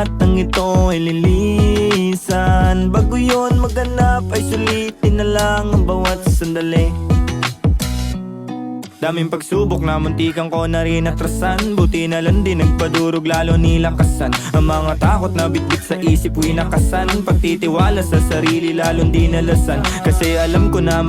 lahat ng ito ay lilisan. Bago yun maganap ay sulitin na lang ang bawat sandali. Daming pagsubok na muntikan ko na rin atrasan. Buti na lang din nagpadurog lalo nilakasan. Ang mga takot na bitbit sa isip winakasan. Pagtitiwala sa sarili lalong dinalasan. Kasi alam ko na